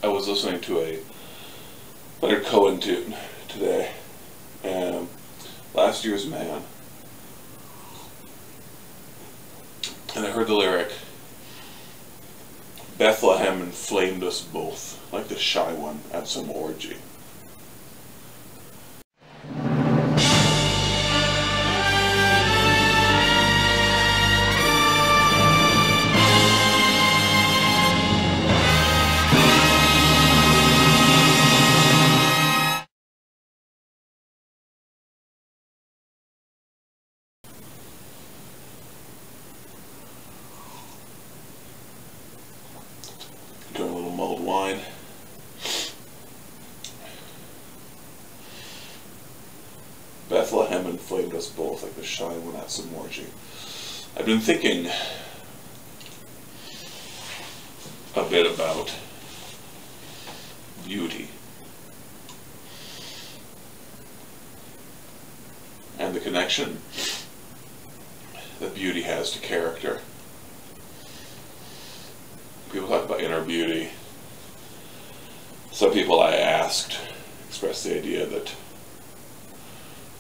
I was listening to a Leonard Cohen tune today, and Last Year's Man, and I heard the lyric, Bethlehem inflamed us both, like the shy one at some orgy. Doing a little mulled wine. Bethlehem inflamed us both like the shy one at some orgy. I've been thinking a bit about beauty and the connection that beauty has to character. People talk about inner beauty. Some people I asked expressed the idea that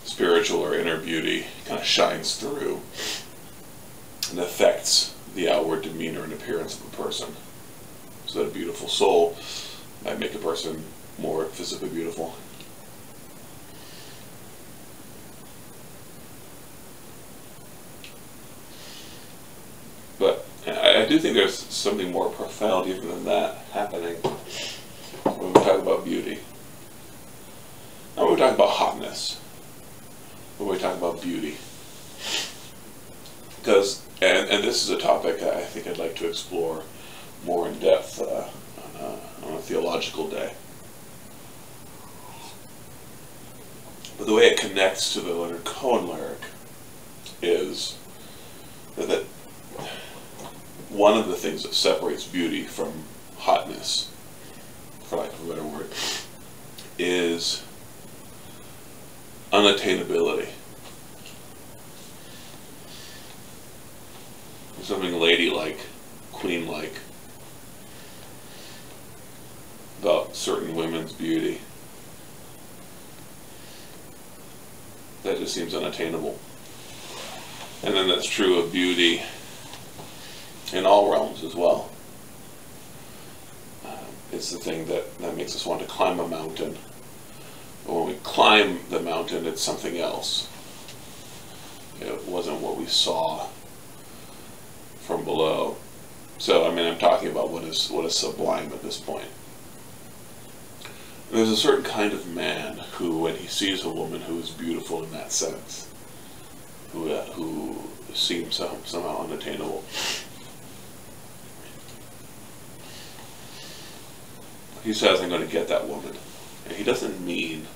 spiritual or inner beauty kind of shines through and affects the outward demeanor and appearance of a person. So that a beautiful soul might make a person more physically beautiful. But I do think there's something more profound even than that happening when we talk about beauty. Not when we talk about hotness, when we talk about beauty. Because, and this is a topic I think I'd like to explore more in depth on a theological day. But the way it connects to the Leonard Cohen lyric is that one of the things that separates beauty from hotness, for lack of a better word, is unattainability. There's something ladylike, queen-like about certain women's beauty that just seems unattainable. And then that's true of beauty in all realms as well. It's the thing that makes us want to climb a mountain. But when we climb the mountain, it's something else. It wasn't what we saw from below. So, I mean, I'm talking about what is sublime at this point. And there's a certain kind of man who, when he sees a woman who is beautiful in that sense, who seems somehow unattainable, he says, I'm going to get that woman. And he doesn't mean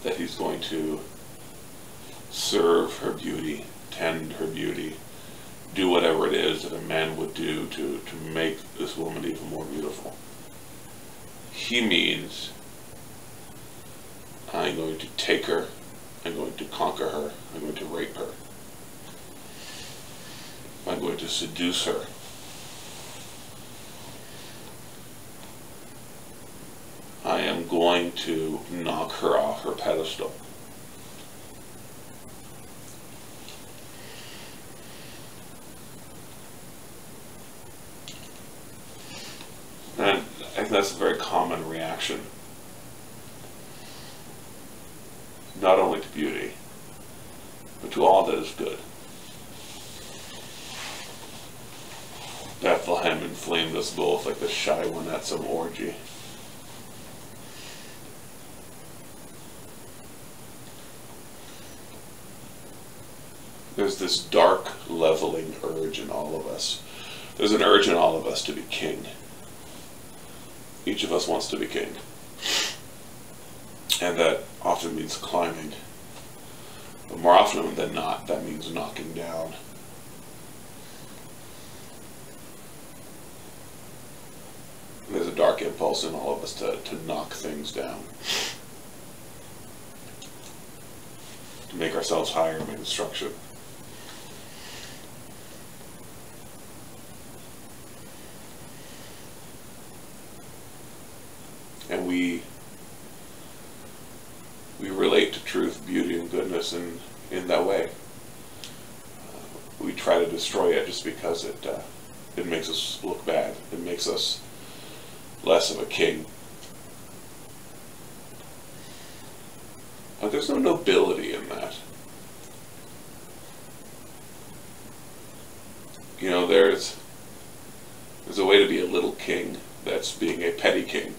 that he's going to serve her beauty, tend her beauty, do whatever it is that a man would do to make this woman even more beautiful. He means, I'm going to take her, I'm going to conquer her, I'm going to rape her, I'm going to seduce her. I am going to knock her off her pedestal. And I think that's a very common reaction, not only to beauty, but to all that is good. Bethlehem inflamed us both like the shy one at some orgy. There's this dark, leveling urge in all of us. There's an urge in all of us to be king. Each of us wants to be king. And that often means climbing. But more often than not, that means knocking down. There's a dark impulse in all of us to knock things down. To make ourselves higher by destruction. and we relate to truth, beauty, and goodness in that way. We try to destroy it just because it makes us look bad. It makes us less of a king. But there's no nobility in that. You know, there's a way to be a little king that's being a petty king.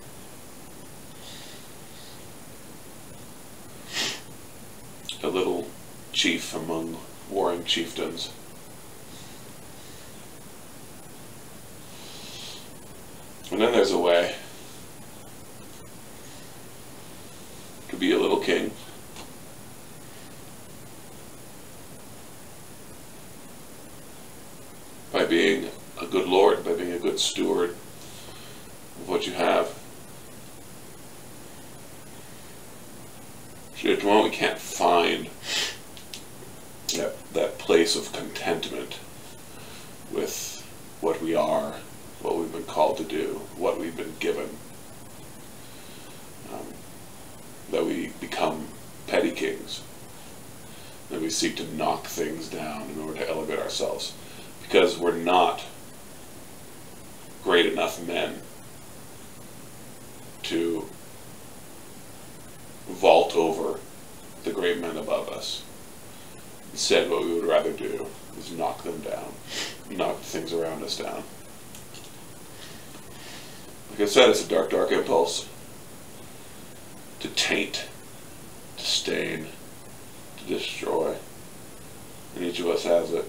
A little chief among warring chieftains. And then there's a way to be a little king by being a good lord, by being a good steward of what you have. At the moment we can't find that place of contentment with what we are, what we've been called to do, what we've been given, that we become petty kings, that we seek to knock things down in order to elevate ourselves, because we're not great enough men to vault over the great men above us. Instead, what we would rather do is knock them down, knock things around us down. Like I said, it's a dark, dark impulse to taint, to stain, to destroy. And each of us has it.